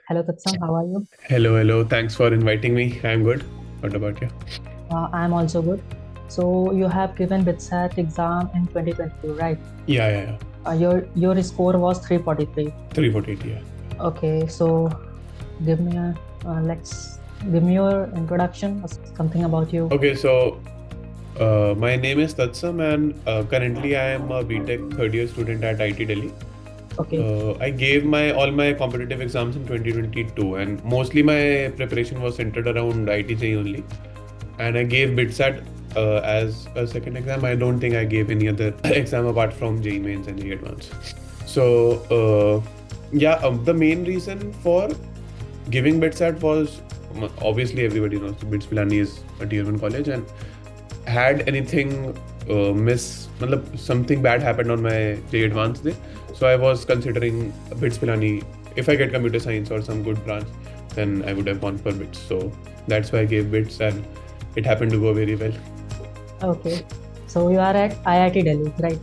Hello, Tatsam. How are you? Hello, hello. Thanks for inviting me. I'm good. What about you? I'm also good. So you have given BITSAT exam in 2022, right? Yeah, yeah, yeah. Your score was 343. 348, yeah. Okay, so give me a let's give me your introduction, or something about you. Okay, so my name is Tatsam, and currently I am a BTech third year student at IIT Delhi. Okay, I gave my all my competitive exams in 2022, and mostly my preparation was centered around IIT JEE only. And I gave BITSAT as a second exam. I don't think I gave any other exam apart from JEE Mains and JEE Advanced. So yeah, the main reason for giving BITSAT was obviously everybody knows BITS Pilani is a tier 1 college, and had anything something bad happened on my JEE Advanced day, so I was considering BITS Pilani. If I get computer science or some good branch, then I would have gone for BITS. So that's why I gave BITS, and it happened to go very well. okay. So you are at IIT Delhi, right?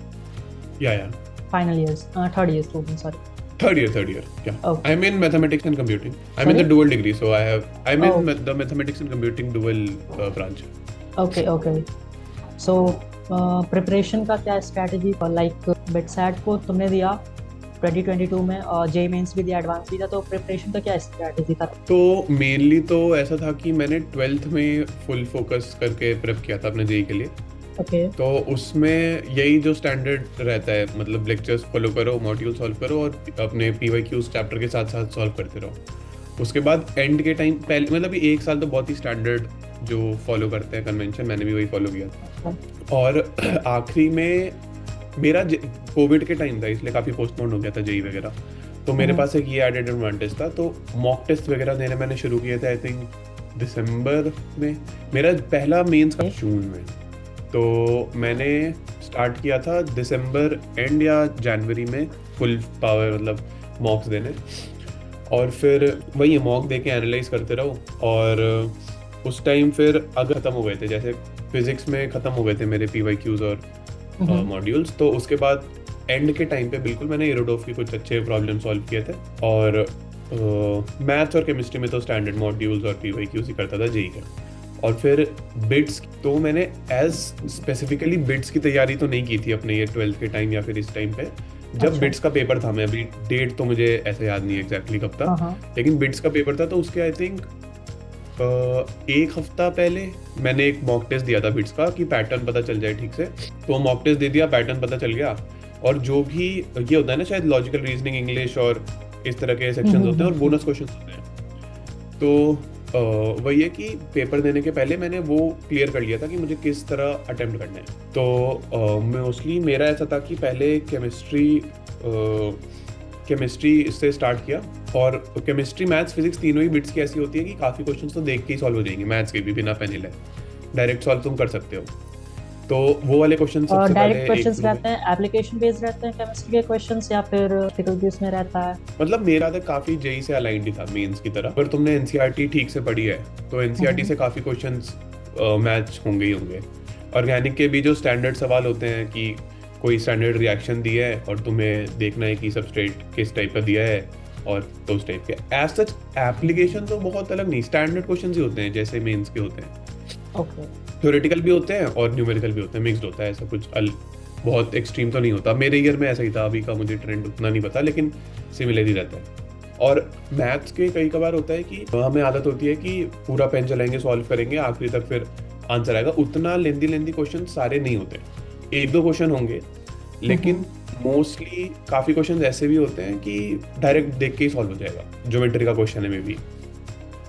Yeah, yeah. Final years, third year student. Sorry. Third year. Yeah. Okay. I'm in mathematics and computing. I'm in the Sorry. dual degree, so I'm Oh, in the mathematics and computing dual branch. okay, okay. So preparation का क्या strategy like BITSAT को तुमने दिया 2022 में और जे mains भी दिया advance भी था तो प्रिपरेशन का क्या स्ट्रैटेजी था? तो मेनली तो ऐसा था कि मैंने 12th में फुल फोकस करके प्रेप किया था अपने जेई के लिए। ओके, तो उसमें यही जो स्टैंडर्ड रहता है, मतलब लेक्चर्स फॉलो करो, मॉड्यूल सॉल्व करो और अपने पीवाईक्यूज चैप्टर के साथ साथ सॉल्व करते रहो। उसके बाद एंड के टाइम पहले मतलब एक साल तो बहुत ही स्टैंडर्ड जो फॉलो करते हैं कन्वेंशन, मैंने भी वही फॉलो किया था। और आखिरी में मेरा कोविड के टाइम था, इसलिए काफ़ी पोस्टपोन हो गया था जेई वगैरह। तो मेरे पास एक ये एडेड एडवांटेज था, तो मॉक टेस्ट वगैरह देने मैंने शुरू किए थे आई थिंक दिसंबर में। मेरा पहला मेंस का जून में, तो मैंने स्टार्ट किया था दिसंबर एंड या जनवरी में फुल पावर मतलब मॉक्स देने। और फिर वही मॉक दे के एनालाइज करते रहो। और उस टाइम फिर अगर ख़त्म हो गए थे, जैसे फिजिक्स में ख़त्म हो गए थे मेरे पीवाईक्यूज और मॉड्यूल्स, तो उसके बाद एंड के टाइम पे बिल्कुल मैंने एरोडोफ के कुछ अच्छे प्रॉब्लम सॉल्व किए थे। और मैथ्स और केमिस्ट्री में तो स्टैंडर्ड मॉड्यूल्स और पीवाईक्यूज ही करता था जेई का। और फिर बिट्स तो मैंने एज स्पेसिफिकली बिट्स की तैयारी तो नहीं की थी अपने ये 12th के टाइम या फिर इस टाइम पे जब अच्छा। बिट्स का पेपर था। मैं अभी डेट तो मुझे ऐसे याद नहीं एग्जैक्टली कब था, लेकिन बिट्स का पेपर था तो उसके आई थिंक एक हफ्ता पहले मैंने एक मॉक टेस्ट दिया था बिट्स का कि पैटर्न पता चल जाए ठीक से। तो मॉक टेस्ट दे दिया, पैटर्न पता चल गया। और जो भी ये होता है ना, शायद लॉजिकल रीजनिंग, इंग्लिश और इस तरह के सेक्शंस होते हैं और बोनस क्वेश्चंस होते हैं। तो वही है कि पेपर देने के पहले मैंने वो क्लियर कर लिया था कि मुझे किस तरह अटेम्प्ट करना है। तो मोस्टली मेरा ऐसा था कि पहले केमिस्ट्री से स्टार्ट किया। और केमिस्ट्री, मैथ्स, फिजिक्स तीनों ही बिट्स की ऐसी होती है कि काफ़ी क्वेश्चंस तो देख के ही सॉल्व हो जाएंगे। मैथ्स के भी बिना पेन हिले डायरेक्ट सॉल्व तुम कर सकते हो। तो वो वाले क्वेश्चन और सबसे डायरेक्ट पहले क्वेश्चंस रहते हैं, एप्लीकेशन बेस्ड रहते हैं केमिस्ट्री के क्वेश्चंस या फिर डिफिकल्टीज में रहता है? मतलब मेरा तो काफ़ी जेई से अलाइंड ही था मेंस की तरह। अगर तुमने एनसीईआरटी ठीक से पढ़ी है तो एनसीईआरटी से काफ़ी क्वेश्चंस मैच होंगे ही होंगे। ऑर्गेनिक के भी जो स्टैंडर्ड सवाल होते हैं कि कोई स्टैंडर्ड रिएक्शन दिया है और तुम्हें देखना है कि सबस्ट्रेट किस टाइप का दिया है और तो उस टाइप के। एज सच एप्लीकेशन तो बहुत अलग नहीं, स्टैंडर्ड क्वेश्चन ही होते हैं जैसे मेंस के होते हैं। ओके, थ्योरेटिकल भी होते हैं और न्यूमेरिकल भी होते हैं, मिक्स्ड होता है। ऐसा कुछ बहुत एक्सट्रीम तो नहीं होता। मेरे ईयर में ऐसा ही था, अभी का मुझे ट्रेंड उतना नहीं पता, लेकिन सिमिलर ही रहता है। और मैथ्स के कई कबार होता है कि हमें आदत होती है कि पूरा पेन चलाएंगे, सॉल्व करेंगे, आखिरी तक फिर आंसर आएगा। उतना लेंदी क्वेश्चन सारे नहीं होते, एक दो क्वेश्चन होंगे, लेकिन मोस्टली काफ़ी क्वेश्चन ऐसे भी होते हैं कि डायरेक्ट देख के ही सॉल्व हो जाएगा। ज्योमेट्री का क्वेश्चन है मे बी,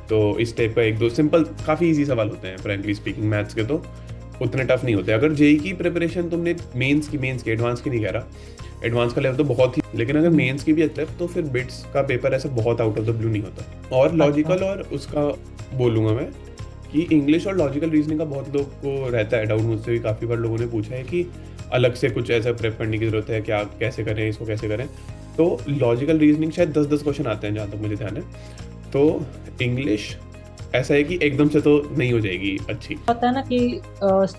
तो इस टाइप का एक दो सिंपल काफ़ी इजी सवाल होते हैं फ्रैंकली स्पीकिंग। मैथ्स के तो उतने टफ नहीं होते। अगर जेई की प्रिपरेशन तुमने मेंस की एडवांस की नहीं कह रहा, एडवांस का लेवल तो बहुत ही, लेकिन अगर मेंस की भी अच्छी है तो फिर बिट्स का पेपर ऐसा बहुत आउट ऑफ द ब्लू नहीं होता। और लॉजिकल और उसका बोलूँगा मैं कि इंग्लिश और लॉजिकल रीजनिंग का बहुत लोग को रहता है डाउट। मुझसे भी काफ़ी बार लोगों ने पूछा है कि अलग से कुछ ऐसा प्रेप करने की ज़रूरत है क्या, कैसे करें इसको, कैसे करें। तो लॉजिकल रीजनिंग शायद 10-10 क्वेश्चन आते हैं जहाँ तक मुझे ध्यान है। तो इंग्लिश ऐसा है कि एकदम से तो नहीं हो जाएगी अच्छी। होता है ना कि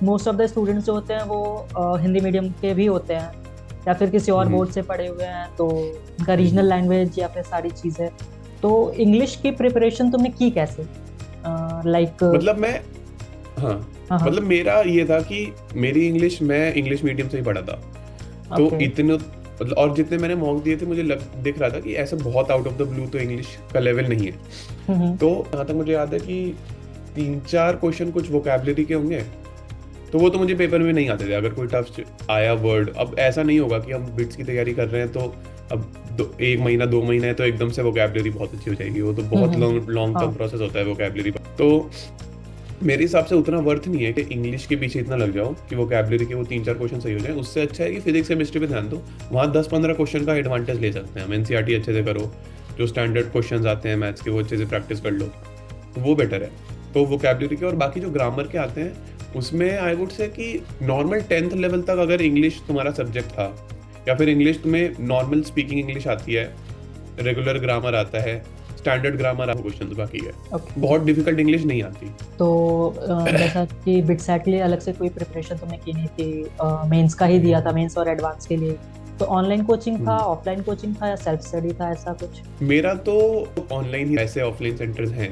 मोस्ट ऑफ द स्टूडेंट्स जो होते हैं वो हिंदी मीडियम के भी होते हैं या फिर किसी और बोर्ड से पढ़े हुए हैं, तो उनका रीजनल लैंग्वेज या फिर सारी चीज़ें, तो इंग्लिश की प्रिपरेशन तुमने की कैसे? लाइक मतलब मैं, हाँ, हाँ हाँ। मतलब मेरा ये था कि मेरी इंग्लिश, मैं इंग्लिश मीडियम से ही पढ़ा था, तो ओके। इतने मतलब, और जितने मैंने मॉक दिए थे मुझे दिख रहा था कि ऐसे बहुत आउट ऑफ द ब्लू तो इंग्लिश का लेवल नहीं है। हम्म। तो जहाँ तक मुझे याद है कि 3-4 क्वेश्चन कुछ वोकैबुलरी के होंगे, तो वो तो मुझे पेपर में नहीं आते थे। अगर कोई टफ आया वर्ड, अब ऐसा नहीं होगा कि हम बिट्स की तैयारी कर रहे हैं तो अब 1 महीना 2 महीना है तो एकदम से वोकैबुलरी बहुत अच्छी हो जाएगी। वो तो बहुत लॉन्ग लॉन्ग हाँ। टर्म प्रोसेस होता है वोकैबुलरी पर। तो मेरे हिसाब से उतना वर्थ नहीं है कि इंग्लिश के पीछे इतना लग जाओ कि वोकैबुलरी के वो 3-4 क्वेश्चन सही हो जाए। उससे अच्छा है कि फिजिक्स केमिस्ट्री पे ध्यान दो, वहाँ 10-15 क्वेश्चन का एडवांटेज ले सकते हैं हम। एनसीईआरटी अच्छे से करो, जो स्टैंडर्ड क्वेश्चन आते हैं मैथ्स के वो अच्छे से प्रैक्टिस कर लो, तो वो बेटर है। तो वोकैबुलरी के और बाकी जो ग्रामर के आते हैं उसमें आई वुड से कि नॉर्मल 10th लेवल तक अगर इंग्लिश तुम्हारा सब्जेक्ट था, या फिर इंग्लिश तुम्हें नॉर्मल स्पीकिंग इंग्लिश आती है, रेगुलर ग्रामर आता है, स्टैंडर्ड ग्रामर क्वेश्चन बाकी है, ओके। बहुत डिफिकल्ट इंग्लिश नहीं आती। तो जैसा कि बिटसैट के लिए अलग से कोई प्रिपरेशन तुमने की नहीं थी, मेंस का ही दिया था, मेंस और एडवांस के लिए। तो ऑनलाइन कोचिंग था, ऑफलाइन कोचिंग था, या सेल्फ स्टडी था, ऐसा कुछ? मेरा तो ऑनलाइन ही, ऐसे ऑफलाइन सेंटर्स हैं,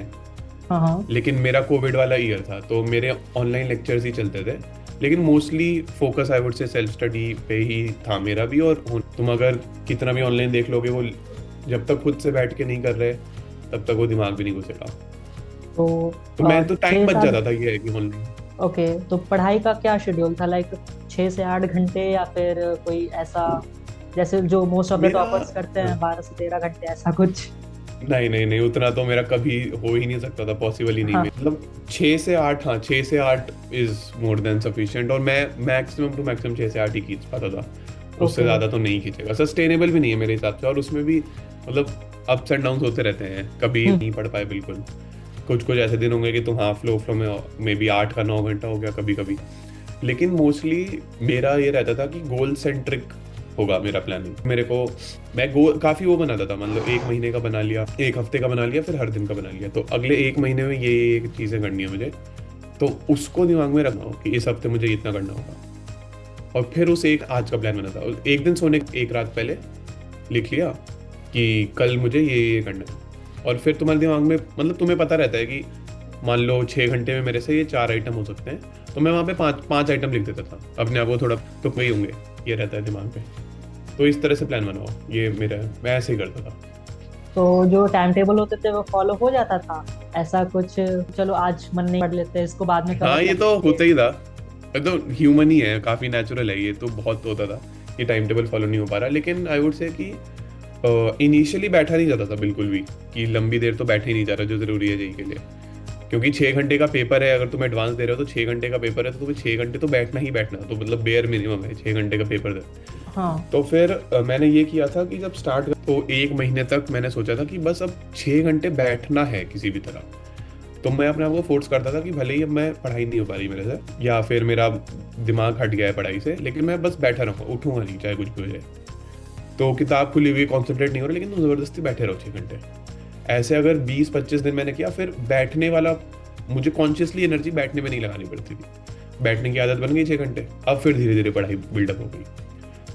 हाँ हाँ। लेकिन मेरा कोविड वाला ईयर था तो मेरे ऑनलाइन लेक्चर्स ही चलते थे। लेकिन mostly focus I would say self study पे ही था मेरा भी। और तुम अगर कितना भी ऑनलाइन देख लोगे, वो जब तक खुद से बैठ के नहीं कर रहे तब तक वो दिमाग भी नहीं घुसेगा। तो मैं तो टाइम बच जाता था ये है कि ऑनलाइन। ओके, तो पढ़ाई का क्या शेड्यूल था? लाइक 6 से 8 घंटे, या फिर कोई ऐसा जैसे जो मोस्ट ऑफ द मेरा टॉपर्स करते हैं 12 से 13 घंटे, ऐसा कुछ? नहीं नहीं नहीं, उतना तो मेरा कभी हो ही नहीं सकता था, पॉसिबल ही नहीं। हाँ। मतलब 6 से 8, हाँ 6 से 8 इज मोर देन सफिशिएंट। और मैं मैक्सिमम टू मैक्सिमम 6 से 8 ही खींच पाता था, उससे ओके। ज़्यादा तो नहीं खींचेगा, सस्टेनेबल भी नहीं है मेरे हिसाब से। और उसमें भी मतलब अप्स एंड डाउन्स होते रहते हैं, कभी नहीं पढ़ पाए बिल्कुल। कुछ कुछ ऐसे दिन होंगे कि तुम हाँ फ्लो में मे बी 8 का 9 घंटा हो गया कभी कभी। लेकिन मोस्टली मेरा ये रहता था कि गोल सेंट्रिक होगा मेरा प्लानिंग। मेरे को, मैं गोल काफ़ी वो बनाता था, मतलब 1 महीने का बना लिया, 1 हफ्ते का बना लिया, फिर हर दिन का बना लिया। तो अगले 1 महीने में ये चीज़ें करनी है मुझे, तो उसको दिमाग में रखना हो कि इस हफ्ते मुझे इतना करना होगा। और फिर उस आज का प्लान बनाता, एक दिन सोने एक रात पहले लिख लिया कि कल मुझे ये करना है। और फिर तुम्हारे दिमाग में, मतलब तुम्हें पता रहता है कि मान लो 6 घंटे में मेरे से ये 4 आइटम हो सकते हैं, तो मैं वहाँ पे 5 आइटम लिख देता था अपने आप को, थोड़ा तो वही होंगे, ये रहता है दिमाग पे। तो इस तरह से प्लान बनाओ, ये मेरा, मैं ऐसे ही करता था। तो जो टाइम टेबल होते थे वो फॉलो हो जाता था? ऐसा कुछ, चलो आज मन नहीं पढ़ लेते, इसको बाद में हाँ, कर ये तो होता ही था, तो ह्यूमन ही है, काफ़ी नेचुरल है, ये तो बहुत होता था कि टाइम टेबल फॉलो नहीं हो पा रहा। लेकिन आई वुड से कि इनिशियली बैठा नहीं जाता था बिल्कुल भी, कि लंबी देर तो बैठे ही नहीं जा रहा जो ज़रूरी है जेई के लिए। क्योंकि 6 घंटे का पेपर है, अगर तुम एडवांस दे रहे हो तो 6 घंटे का पेपर है, तो तुम्हें 6 घंटे तो बैठना ही बैठना, तो मतलब बेयर मिनिमम है 6 घंटे का पेपर दे। हाँ। तो फिर मैंने ये किया था कि जब स्टार्ट, तो 1 महीने तक मैंने सोचा था कि बस अब 6 घंटे बैठना है किसी भी तरह। तो मैं अपने आप को फोर्स करता था कि भले ही अब मैं पढ़ाई नहीं हो पा रही मेरे से, या फिर मेरा दिमाग हट गया है पढ़ाई से, लेकिन मैं बस बैठा रहूँगा, उठूंगा नहीं चाहे कुछ भी हो जाए। तो किताब खुली हुई, कॉन्सेंट्रेट नहीं हो रहा, लेकिन तुम ज़बरदस्ती बैठे रहो 6 घंटे। ऐसे अगर 20-25 दिन मैंने किया, फिर बैठने वाला, मुझे कॉन्शियसली एनर्जी बैठने में नहीं लगानी पड़ती थी, बैठने की आदत बन गई 6 घंटे। अब फिर धीरे धीरे पढ़ाई बिल्डअप हो गई।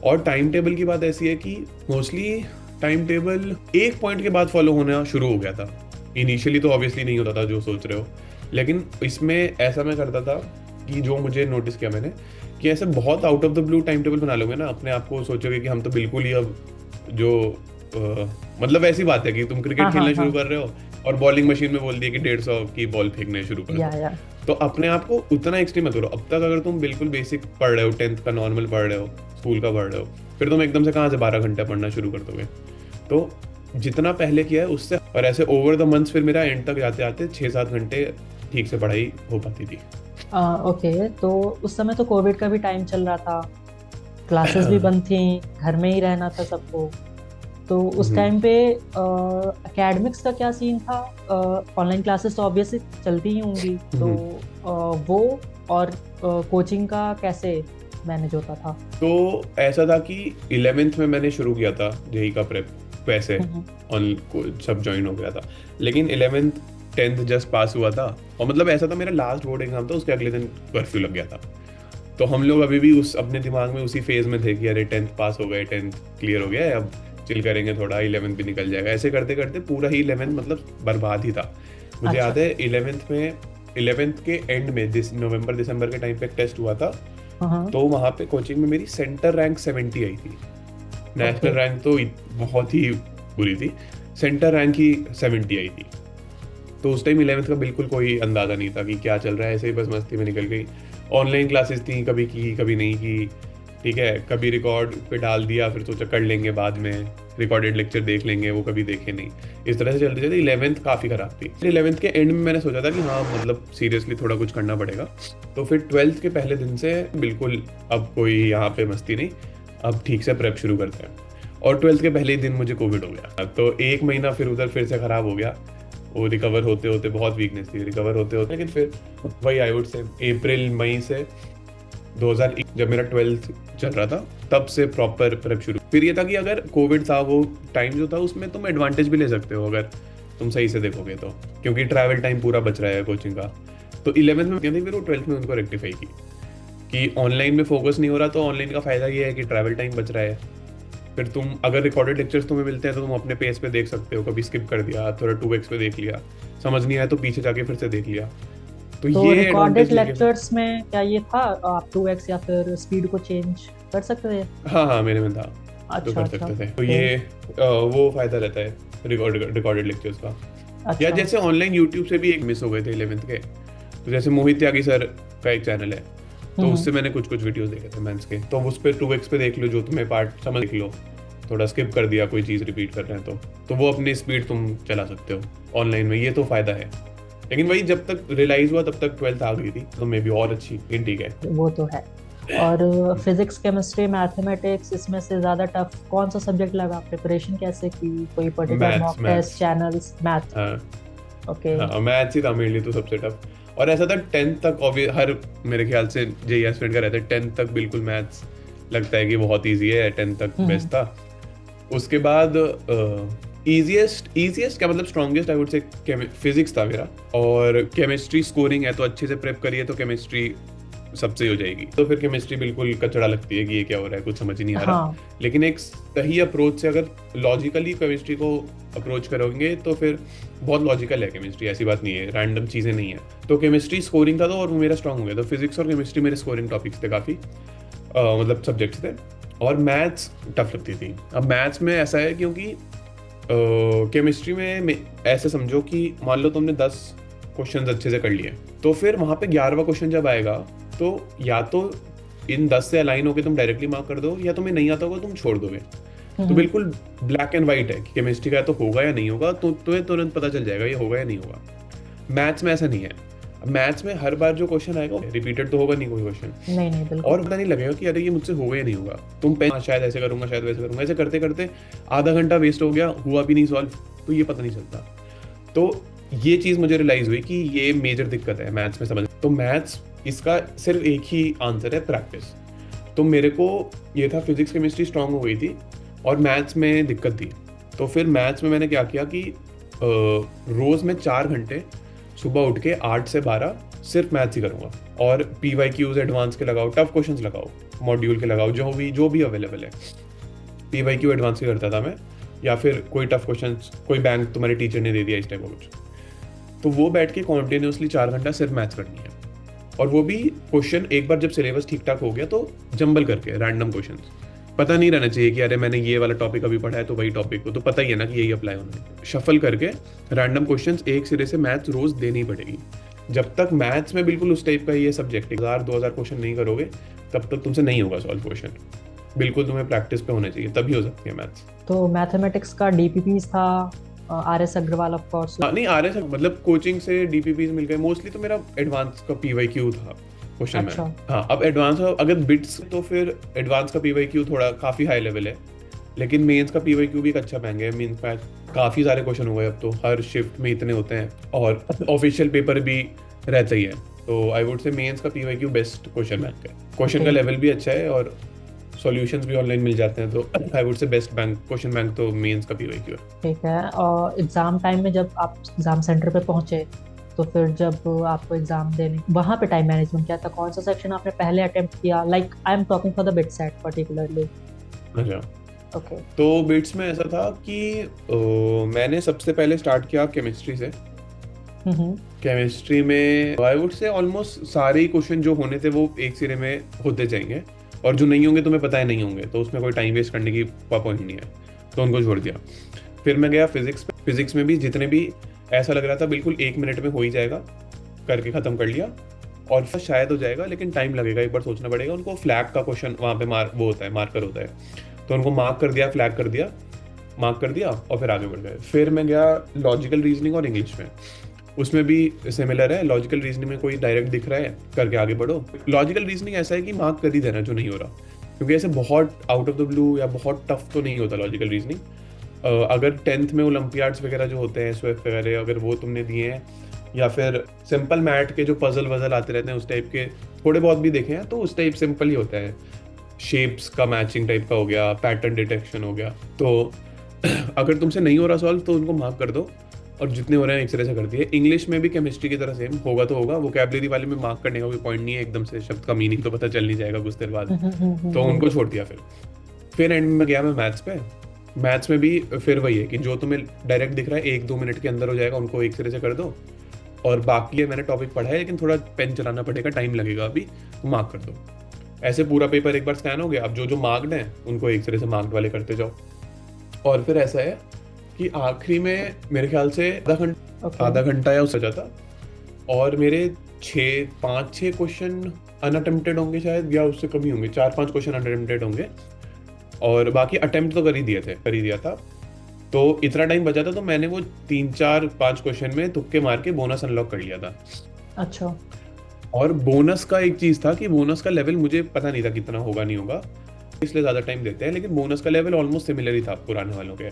और टाइम टेबल की बात ऐसी है कि मोस्टली टाइम टेबल एक पॉइंट के बाद फॉलो होना शुरू हो गया था। इनिशियली तो ऑब्वियसली नहीं होता था जो सोच रहे हो, लेकिन इसमें ऐसा मैं करता था कि जो मुझे नोटिस किया मैंने, कि ऐसे बहुत out of the blue time table बना लोगे ना, अपने आप को सोचोगे कि हम तो बिल्कुल ही अब जो मतलब ऐसी बात है कि तुम क्रिकेट हाँ, खेलना हाँ, शुरू हाँ। कर रहे हो और बॉलिंग मशीन में बोल दिए कि 150 की बॉल फेंकने शुरू कर दो। या तो अपने आप को उतना एक्सट्रीम मत करो। अब तक अगर तुम बिल्कुल बेसिक पढ़ रहे हो, 10th का नॉर्मल पढ़ रहे हो, स्कूल का पढ़ रहे हो, फिर तुम एकदम से कहाँ से 12 घंटा पढ़ना शुरू कर दोगे। तो जितना पहले किया है उससे, और ऐसे ओवर द मंथ्स फिर मेरा एंड तक जाते आते 6-7 घंटे ठीक से पढ़ाई हो पाती थी। ओके, तो उस समय तो कोविड का भी टाइम चल रहा था, क्लासेस भी बंद थी, घर में ही रहना था सबको। तो उस टाइम पे एकेडमिक्स का क्या सीन था? ऑनलाइन क्लासेस तो ऑब्वियसली चलती ही होंगी, तो वो और कोचिंग का कैसे मैनेज होता था? तो ऐसा था कि 11th में मैंने शुरू किया था जेई का प्रेप, वैसे ऑन सब ज्वाइन हो गया था। लेकिन 11th 10th जस्ट पास हुआ था, और मतलब ऐसा था मेरा लास्ट बोर्ड एग्जाम था, उसके अगले दिन कर्फ्यू लग गया था। तो हम लोग अभी भी उस अपने दिमाग में उसी फेज में थे कि अरे 10th पास हो गए, 10th क्लियर हो गया है, अब चिल करेंगे थोड़ा, 11th भी निकल जाएगा, ऐसे करते करते पूरा ही 11th मतलब बर्बाद ही था। मुझे अच्छा। याद है 11th के एंड में नवंबर दिसंबर के टाइम पे एक टेस्ट हुआ था, हाँ। तो वहाँ पे कोचिंग में मेरी सेंटर रैंक 70 आई थी। National okay. रैंक तो बहुत ही बुरी थी, सेंटर रैंक ही 70 आई थी। तो उस टाइम 11th का बिल्कुल कोई अंदाज़ा नहीं था कि क्या चल रहा है, ऐसे ही बस मस्ती में निकल गई। ऑनलाइन क्लासेस थी, कभी की कभी नहीं की, ठीक है, कभी रिकॉर्ड पे डाल दिया, फिर सोचा कर लेंगे बाद में, रिकॉर्डेड लेक्चर देख लेंगे, वो कभी देखे नहीं। इस तरह से चलते चलते 11th काफ़ी ख़राब थी। 11th के एंड में मैंने सोचा था कि हाँ मतलब सीरियसली थोड़ा कुछ करना पड़ेगा। तो फिर 12th के पहले दिन से बिल्कुल अब कोई यहाँ पे मस्ती नहीं, अब ठीक से प्रेप शुरू करते हैं। और 12th के पहले ही दिन मुझे कोविड हो गया, तो एक महीना फिर उधर फिर से ख़राब हो गया। वो रिकवर होते होते बहुत वीकनेस थी, रिकवर होते होते, लेकिन फिर वही आई वुड से अप्रैल मई से 2001 जब मेरा 12th चल रहा था तब से प्रॉपर प्रेप शुरू। फिर ये था कि अगर कोविड था वो टाइम जो था, उसमें तुम एडवांटेज भी ले सकते हो अगर तुम सही से देखोगे तो, क्योंकि ट्रैवल टाइम पूरा बच रहा है कोचिंग का। तो 11th में थी, फिर वो 12th में उनको रेक्टिफाई की कि ऑनलाइन में फोकस नहीं हो रहा, तो ऑनलाइन का फायदा ये है कि ट्रैवल टाइम बच रहा है। फिर तुम अगर रिकॉर्डेड लेक्चर्स तुम्हें मिलते हैं तो तुम अपने पेस पे देख सकते हो, कभी स्किप कर दिया, थोड़ा 2x पे देख लिया, समझ नहीं आया तो पीछे जाके फिर से देख लिया। तो तो ये रिकॉर्डेड एडवांटेज लेके, लेक्चर्स में क्या ये था आप 2x या फिर स्पीड को चेंज कर सकते थे? हाँ हाँ मेरे में था, तो अच्छा कर अच्छा। सकते थे। तो ओके। ये वो फायदा रहता है रिकॉर्डेड लेक्चर्स का। या अच्छा। जैसे ऑनलाइन यूट्यूब से भी एक मिस हो गए थे 11th के, तो जैसे मोहित त्यागी सर का एक चैनल है, तो उससे मैंने कुछ वीडियोस देखे थे मेंस के, तो उस पर 2x पे देख लो, जो तुम्हें पार्ट समझ लो, थोड़ा स्किप कर दिया, कोई चीज़ रिपीट कर रहे हैं तो वो अपनी स्पीड तुम चला सकते हो ऑनलाइन में, ये तो फायदा है। लेकिन वही जब तक रियलाइज हुआ तब तक 12th आ गई थी, तो मे भी और अच्छी ठीक है। वो तो है। और फिजिक्स केमिस्ट्री मैथमेटिक्स, इसमें से ज़्यादा टफ कौन सा सब्जेक्ट लगा? प्रिपरेशन कैसे की? कोई particular mock test, channels, math? हाँ ओके। हाँ, मैथ्स ही था मेरे लिए तो सबसे टफ। और ऐसा था 10th तक, हर मेरे ख्याल से जेईई एस्पिरेंट का रहता है 10th तक बिल्कुल मैथ्स लगता है कि बहुत ईजी है, 10th तक बेस्ट था। उसके बाद इजीएस्ट क्या मतलब strongest I would say physics था मेरा, और केमिस्ट्री स्कोरिंग है तो अच्छे से प्रेप करिए तो केमिस्ट्री सबसे हो जाएगी। तो फिर केमिस्ट्री बिल्कुल कचड़ा लगती है कि ये क्या हो रहा है, कुछ समझ ही नहीं आ रहा। हाँ। लेकिन एक सही अप्रोच से अगर लॉजिकली केमिस्ट्री को अप्रोच करोगे तो फिर बहुत लॉजिकल है केमिस्ट्री, ऐसी बात नहीं है, रैंडम चीज़ें नहीं है। तो केमिस्ट्री स्कोरिंग था तो, और वो मेरा स्ट्रॉन्ग हो गया। तो फिजिक्स और केमिस्ट्री मेरे स्कोरिंग टॉपिक्स थे काफ़ी, मतलब सब्जेक्ट्स थे। और मैथ्स टफ लगती थी। अब मैथ्स में ऐसा है क्योंकि केमिस्ट्री में ऐसे समझो कि मान लो तुमने 10 क्वेश्चन अच्छे से कर लिए, तो फिर वहाँ पे 11वां क्वेश्चन जब आएगा तो या तो इन 10 से अलाइन होकर तुम डायरेक्टली मार्क कर दो, या तुम्हें नहीं आता होगा तुम छोड़ दोगे। तो बिल्कुल ब्लैक एंड व्हाइट है कि केमिस्ट्री का तो होगा या नहीं होगा, तो तुम्हें तुरंत पता चल जाएगा ये होगा या नहीं होगा। मैथ्स में ऐसा नहीं है। मैथ्स में हर बार जो क्वेश्चन आएगा रिपीटेड तो होगा नहीं कोई क्वेश्चन, नहीं नहीं बिल्कुल। और पता नहीं लगेगा कि अरे ये मुझसे होगा या नहीं होगा। तुम शायद ऐसे करूंगा, शायद वैसे करूंगा, ऐसे करते करते आधा घंटा वेस्ट हो गया, हुआ भी नहीं सॉल्व, तो ये पता नहीं चलता। तो ये चीज़ मुझे रियलाइज हुई कि ये मेजर दिक्कत है मैथ्स में समझ। तो मैथ्स इसका सिर्फ एक ही आंसर है, प्रैक्टिस। तो मेरे को ये था फिजिक्स केमिस्ट्री स्ट्रांग हो गई थी और मैथ्स में दिक्कत थी। तो फिर मैथ्स में मैंने क्या किया कि रोज़ में 4 घंटे सुबह उठ के 8 से 12 सिर्फ मैथ्स ही करूँगा, और PYQs एडवांस के लगाओ, टफ क्वेश्चंस लगाओ, मॉड्यूल के लगाओ, जो भी अवेलेबल है। PYQ एडवांस के करता था मैं, या फिर कोई टफ क्वेश्चंस, कोई बैंक तुम्हारे टीचर ने दे दिया इस टाइप का कुछ, तो वो बैठ के कॉन्टिन्यूसली 4 घंटा सिर्फ मैथ्स करनी है। और वो भी क्वेश्चन एक बार जब सिलेबस ठीक ठाक हो गया तो जंबल करके रैंडम क्वेश्चंस, पता नहीं रहना चाहिए कि अरे मैंने ये वाला टॉपिक अभी पढ़ा है तो वही टॉपिक को तो पता ही है ना कि यही अप्लाई होना है। शफल करके रैंडम क्वेश्चंस एक सिरे से मैथ्स रोज देनी पड़ेगी। जब तक मैथ्स में बिल्कुल उस टाइप का ये सब्जेक्ट 1000-2000 क्वेश्चन नहीं करोगे तब तक तुमसे नहीं होगा सॉल्व क्वेश्चन। बिल्कुल तुम्हें प्रैक्टिस पे होना चाहिए, तभी हो सकती है मैथ्स। तो मैथमेटिक्स का DPPs था, RS अग्रवाल ऑफ कोर्स। नहीं RS मतलब कोचिंग से DPPs मिल गए मोस्टली। तो मेरा एडवांस का PYQ था क्वेश्चन में। हाँ, अब एडवांस अगर बिट्स तो फिर एडवांस का PYQ थोड़ा काफ़ी हाई लेवल है, लेकिन मेंस का PYQ भी एक अच्छा बैंक है। मेंस में काफ़ी सारे क्वेश्चन हो गए अब तो, हर शिफ्ट में इतने होते हैं, और ऑफिशियल पेपर भी रहता ही है। तो आई वुड से मेंस का PYQ बेस्ट क्वेश्चन बैंक है। क्वेश्चन का लेवल भी अच्छा है और सॉल्यूशंस भी ऑनलाइन मिल जाते हैं। तो I would say best bank question bank तो मेंस का PYQ है। ठीक है। और एग्ज़ाम टाइम में जब आप एग्ज़ाम सेंटर पे पहुंचे, तो फिर जब आपको एग्जाम देने वहाँ पे टाइम मैनेजमेंट क्या था? कौन सा सेक्शन आपने पहले अटेम्प्ट किया? Like I am talking for the bit set particularly. अच्छा, ओके। तो बिट्स में ऐसा था कि मैंने सबसे पहले स्टार्ट किया केमिस्ट्री से। हम्म। केमिस्ट्री में आई वुड से ऑलमोस्ट सारे ही क्वेश्चन जो होने थे वो एक सिरे में होते जाएंगे, और जो नहीं होंगे तुम्हें पता है नहीं होंगे, तो उसमें कोई टाइम वेस्ट करने की पॉइंट नहीं है, तो उनको छोड़ दिया। फिर मैं गया फिजिक्स पे। फिजिक्स में भी जितने भी ऐसा लग रहा था बिल्कुल 1 मिनट में हो ही जाएगा, करके ख़त्म कर लिया। और फिर शायद हो जाएगा लेकिन टाइम लगेगा, एक बार सोचना पड़ेगा। उनको फ्लैग का क्वेश्चन वहाँ पे वो होता है, मार्कर होता है, तो उनको मार्क कर दिया, फ्लैग कर दिया, मार्क कर दिया और फिर आगे बढ़ गए। फिर मैं गया लॉजिकल रीजनिंग और इंग्लिश में। उसमें भी सिमिलर है, लॉजिकल रीजनिंग में कोई डायरेक्ट दिख रहा है करके आगे बढ़ो। लॉजिकल रीजनिंग ऐसा है कि मार्क कर ही देना जो नहीं हो रहा, क्योंकि ऐसे बहुत आउट ऑफ द ब्लू या बहुत टफ तो नहीं होता लॉजिकल रीजनिंग। अगर 10th में ओलंपियाड्स वगैरह जो होते हैं, स्विफ्ट वगैरह, अगर वो तुमने दिए हैं, या फिर सिंपल मैथ के जो पजल वजल आते रहते हैं उस टाइप के थोड़े बहुत भी देखे हैं, तो उस टाइप सिंपल ही होता है। शेप्स का मैचिंग टाइप का हो गया, पैटर्न डिटेक्शन हो गया। तो अगर तुमसे नहीं हो रहा सॉल्व तो उनको मार्क कर दो, और जितने हो रहे हैं एक तरह से कर दिए। इंग्लिश में भी केमिस्ट्री की तरह सेम होगा तो होगा, वोकैबुलरी वाले में मार्क करने का कोई पॉइंट नहीं है, एकदम से शब्द का मीनिंग तो पता चल नहीं जाएगा कुछ देर बाद, तो उनको छोड़ दिया। फिर एंड में गया मैं मैथ्स पे। मैथ्स में भी फिर वही है कि जो तुम्हें डायरेक्ट दिख रहा है 1-2 मिनट के अंदर हो जाएगा, उनको एक तरह से कर दो। और बाकी मैंने टॉपिक पढ़ा है लेकिन थोड़ा पेन चलाना पड़ेगा, टाइम लगेगा अभी, तो मार्क कर दो। ऐसे पूरा पेपर एक बार स्कैन हो गया, अब जो जो मार्क्ड हैं उनको एक तरह से मार्क्ड वाले करते जाओ। और फिर ऐसा है कि आखिरी में मेरे ख्याल से आधा घंटा या उससे जाता, और मेरे 5-6 क्वेश्चन अनअटेम्प्टेड होंगे शायद, या उससे कम ही होंगे, 4-5 क्वेश्चन अनअटेम्प्टेड होंगे, और बाकी अटेम्प्ट तो कर ही दिया था। तो इतना टाइम बचा था, तो मैंने वो 3-4-5 क्वेश्चन में तुक्के मार के बोनस अनलॉक कर लिया था। अच्छा। और बोनस का एक चीज था कि बोनस का लेवल मुझे पता नहीं था कितना होगा नहीं होगा, इसलिए ज्यादा टाइम देते हैं, लेकिन बोनस का लेवल ऑलमोस्ट सिमिलर ही था पुराने वालों के।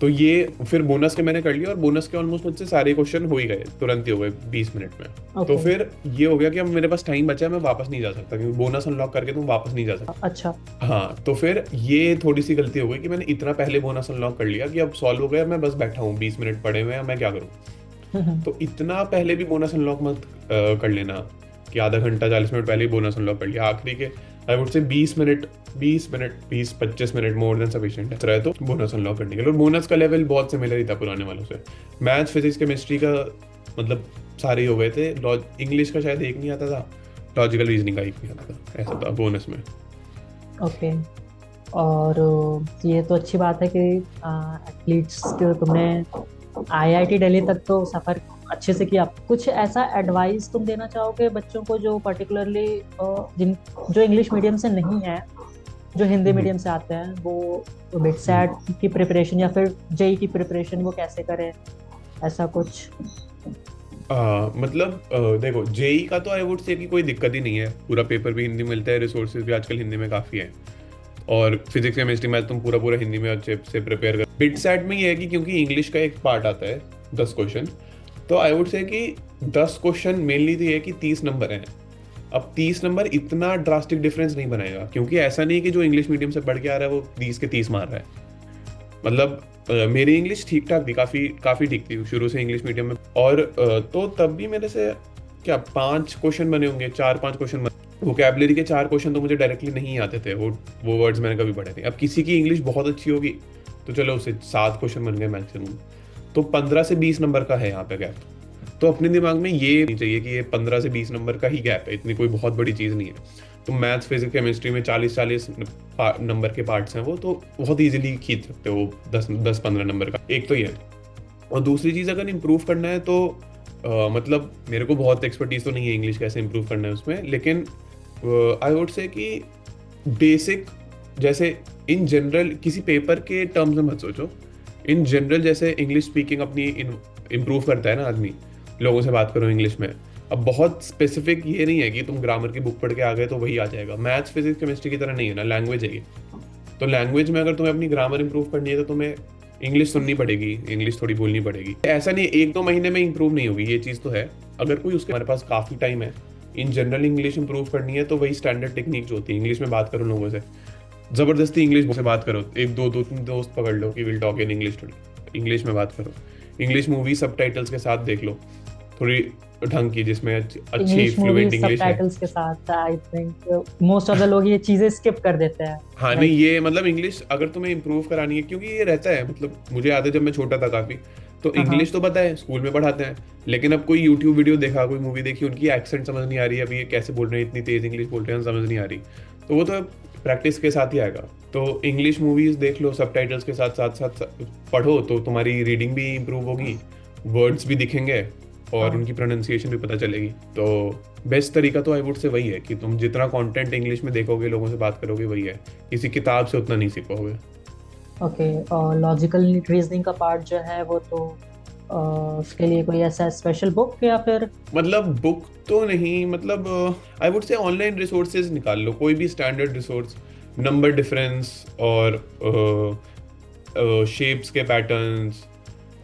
तो ये फिर बोनस के मैंने कर लिया, और बोनस के ऑलमोस्ट मुझसे सारे क्वेश्चन हो ही गए, तुरंत ही हो गए 20 मिनट में। तो फिर ये हो गया कि अब मेरे पास टाइम बचा है, मैं वापस नहीं जा सकता, क्योंकि बोनस अनलॉक करके तुम वापस नहीं जा सकता। अच्छा। हाँ, तो फिर ये थोड़ी सी गलती हो गई कि मैंने इतना पहले बोनस अनलॉक कर लिया कि अब सॉल्व हो गया, मैं बस बैठा हूँ 20 मिनट पड़े हुए हैं, मैं क्या करूँ। तो इतना पहले भी बोनस अनलॉक मत कर लेना कि आधा घंटा 40 मिनट पहले ही बोनस अनलॉक कर लिया। आखिरी के I would say 20-25 minute more than sufficient है तो बोनस अनलॉक करने के लिए। और बोनस का लेवल बहुत सिमिलर ही था पुराने वालों से। मैथ्स, फिजिक्स, केमिस्ट्री का मतलब सारे ही हो गए थे। इंग्लिश का शायद एक नहीं आता था, लॉजिकल रीजनिंग का एक नहीं आता था, ऐसा था बोनस में। ओके। और ये तो अच्छी बात है कि एथलीट्स तुमने आईआईटी दिल्ली तक तो सफ़र अच्छे से किया। कुछ ऐसा एडवाइस तुम देना चाहोगे बच्चों को जो पर्टिकुलरली जो इंग्लिश मीडियम से नहीं है, जो हिंदी मीडियम से आते हैं, वो बिटसैट की प्रिपरेशन या फिर जेई की प्रिपरेशन वो कैसे करें, ऐसा कुछ? मतलब देखो, जेई का तो आई वुड से कि कोई दिक्कत ही नहीं है, पूरा पेपर भी हिंदी में मिलता है, रिसोर्सेज भी आजकल हिंदी में काफ़ी है, और फिजिक्स केमिस्ट्री मैथ तुम पूरा हिंदी में अच्छे से प्रिपेयर कर। बिटसैट में ये है कि क्योंकि इंग्लिश का एक पार्ट आता है 10 क्वेश्चन, तो आई वुड से कि 10 क्वेश्चन मेनली तो ये है कि 30 नंबर हैं। अब 30 नंबर इतना ड्रास्टिक डिफरेंस नहीं बनाएगा, क्योंकि ऐसा नहीं है कि जो इंग्लिश मीडियम से पढ़ के आ रहा है वो 30 के 30 मार रहा है। मतलब मेरी इंग्लिश ठीक ठाक थी, काफ़ी ठीक थी शुरू से इंग्लिश मीडियम में, और तो तब भी मेरे से क्या 5 क्वेश्चन बने होंगे, 4-5 क्वेश्चन। वोकैबुलरी के 4 क्वेश्चन तो मुझे डायरेक्टली नहीं आते थे, वो वर्ड्स मैंने कभी पढ़े नहीं। अब किसी की इंग्लिश बहुत अच्छी होगी तो चलो उससे 7 क्वेश्चन बन गए मैक्सिमम, तो 15 से 20 नंबर का है यहाँ पे गैप। तो अपने दिमाग में ये नहीं चाहिए कि ये 15 से 20 नंबर का ही गैप है, इतनी कोई बहुत बड़ी चीज़ नहीं है। तो मैथ्स, फिजिक्स, केमिस्ट्री में 40-40 नंबर के पार्ट्स हैं, वो तो बहुत ईजिली खींच सकते हो 10-15 नंबर का। एक तो ये है, और दूसरी चीज़ अगर इम्प्रूव करना है तो मतलब मेरे को बहुत एक्सपर्टीज तो नहीं है इंग्लिश कैसे इम्प्रूव करना है उसमें, लेकिन आई वुड से कि बेसिक, जैसे इन जनरल किसी पेपर के टर्म्स में मत सोचो, इन जनरल जैसे इंग्लिश स्पीकिंग अपनी इम्प्रूव करता है ना आदमी, लोगों से बात करो इंग्लिश में। अब बहुत स्पेसिफिक ये नहीं है कि तुम ग्रामर की बुक पढ़ के आ गए तो वही आ जाएगा। मैथ्स, फिजिक्स, केमिस्ट्री की तरह नहीं है ना, लैंग्वेज है ये। तो लैंग्वेज में अगर तुम्हें अपनी ग्रामर इंप्रूव करनी है तो तुम्हें इंग्लिश सुननी पड़ेगी, इंग्लिश थोड़ी बोलनी पड़ेगी। ऐसा नहीं 1-2 महीने में इंप्रूव नहीं होगी, ये चीज़ तो है। अगर कोई उसके हमारे पास काफ़ी टाइम है, इन जनरल इंग्लिश इंप्रूव करनी है, तो वही स्टैंडर्ड टेक्निक जो होती है, इंग्लिश में बात करो लोगों से, ज़बरदस्ती इंग्लिश से बात करो, 1-2-3 दोस्त पकड़ लो कि will talk in English today, English में बात करो, इंग्लिश मूवी सबटाइटल्स के साथ देख लो, थोड़ी ढंग की, जिसमें अच्छी इंग्लिश मूवी फ्लुएंट इंग्लिश है। सबटाइटल्स के साथ I think most of the लोग ये चीजें स्किप कर देते हैं, हाँ नहीं, राइट? ये मतलब इंग्लिश अगर तुम्हें इम्प्रूव करानी है, क्योंकि ये रहता है, मतलब मुझे याद है जब मैं छोटा था काफी, तो हाँ हाँ इंग्लिश तो पता है, स्कूल में पढ़ाते हैं, लेकिन अब कोई यूट्यूब वीडियो देखा, कोई मूवी देखी, उनकी एक्सेंट समझ नहीं आ रही है, अभी ये कैसे बोल रहे हैं, इतनी तेज इंग्लिश बोल रहे हैं, समझ नहीं आ रही, तो वो तो प्रैक्टिस के साथ ही आएगा। तो इंग्लिश मूवीज देख लो सबटाइटल्स के साथ साथ साथ पढ़ो, तो तुम्हारी रीडिंग भी इम्प्रूव होगी, वर्ड्स भी दिखेंगे और हाँ। उनकी प्रोनाउंसिएशन भी पता चलेगी। तो बेस्ट तरीका तो आई वुड से वही है कि तुम जितना कंटेंट इंग्लिश में देखोगे, लोगों से बात करोगे, वही है, किसी किताब से उतना नहीं सीख पाओगे। ओके, और लॉजिकल रीजनिंग का पार्ट जो है वो तो उसके लिए कोई ऐसा स्पेशल बुक या फिर? मतलब बुक तो नहीं, मतलब I would say online resources निकाल लो, कोई भी स्टैंडर्ड रिसोर्स, नंबर डिफरेंस और शेप्स के पैटर्न्स,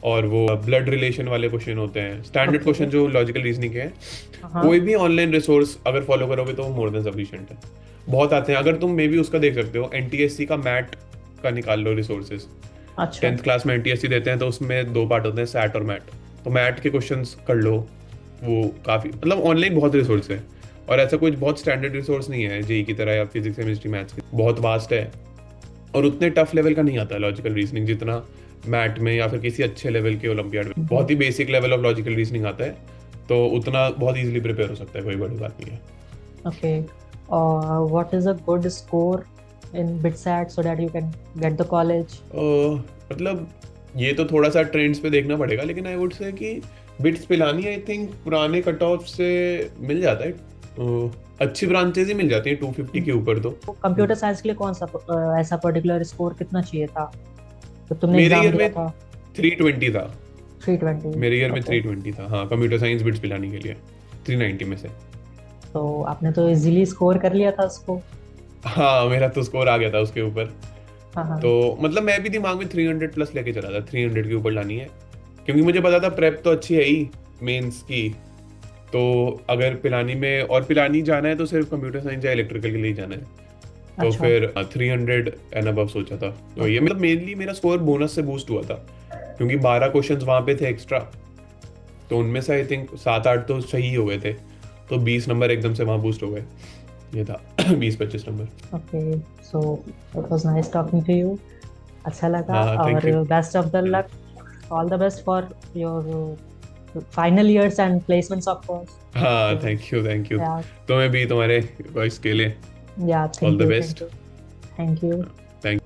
और वो ब्लड रिलेशन वाले क्वेश्चन होते हैं, स्टैंडर्ड ओके। क्वेश्चन जो लॉजिकल रीजनिंग के हैं, हाँ। कोई भी ऑनलाइन रिसोर्स अगर फॉलो करोगे तो मोर देन सफिशिएंट है। बहुत आते हैं, अगर तुम मे बी उसका देख सकते हो, एनटीएससी का मैट का निकाल लो रिसोर्सेज। अच्छा। 10th क्लास में एनटीएससी देते हैं, तो उसमें दो पार्ट होते हैं, सैट और मैट, तो मैट के क्वेश्चंस कर लो, वो काफ़ी, मतलब ऑनलाइन बहुत रिसोर्स है, और ऐसा कुछ बहुत स्टैंडर्ड रिसोर्स नहीं है जेई की तरह या फिजिक्स केमिस्ट्री मैथ्स की, बहुत वास्ट है, और उतने टफ लेवल का नहीं आता लॉजिकल रीजनिंग जितना मैट में या फिर किसी अच्छे लेवल के ओलंपियाड में, बहुत ही basic level of logical reasoning आता है, तो उतना बहुत इजीली प्रिपेयर हो सकता है, कोई बड़ी बात नहीं है। ओके, और what is a good score in BITSAT so that you can get the college? मतलब ये तो थोड़ा सा ट्रेंड्स पे देखना पड़ेगा, लेकिन आई वुड से कि बिट्स पिलानी आई थिंक पुराने कट ऑफ से मिल जाता है, अच्छी ब्रांचेज ही मिल जाती हैं 250 के ऊपर तो। कंप्यूटर साइंस के लिए कौन सा ऐसा पर्टिकुलर स्कोर कितना चाहिए था तो तुमने मेरे एग्जाम ईयर दिया में था? 320 था, 320? मेरे ईयर में ओके। 320 था, हाँ, कंप्यूटर साइंस बिट्स पिलाने के लिए 390 में से। तो आपने तो इजीली स्कोर कर लिया था उसको। हाँ, मेरा तो स्कोर आ गया था उसके ऊपर, हाँ हाँ। तो मतलब मैं भी दिमाग में 300 प्लस लेके चला था, 300 के ऊपर लानी है, क्योंकि मुझे पता था प्रेप तो अच्छी है ही मेंस की, तो अगर पिलानी में और पिलानी जाना है तो सिर्फ कंप्यूटर साइंस या इलेक्ट्रिकल के लिए जाना है, तो अच्छा। फिर 300 एंड अबव सोचा था, तो ये मतलब मेनली मेरा स्कोर बोनस से बूस्ट हुआ था, क्योंकि 12 क्वेश्चंस वहाँ पे थे एक्स्ट्रा, तो उनमें से आई थिंक 7-8 तो सही हो गए थे, तो 20 नंबर एकदम से वहाँ बूस्ट हो गए, ये था 20-25 नंबर। Okay, so it was nice talking to you. अच्छा लगा, हाँ, थैंक और you. Best of the luck, all the best for your final years and placements of course. हाँ, थैंक यू, या तुम्हें भी तुम्हारे वॉइस के लिए या all thank the you, thank best. You, thank you. Thank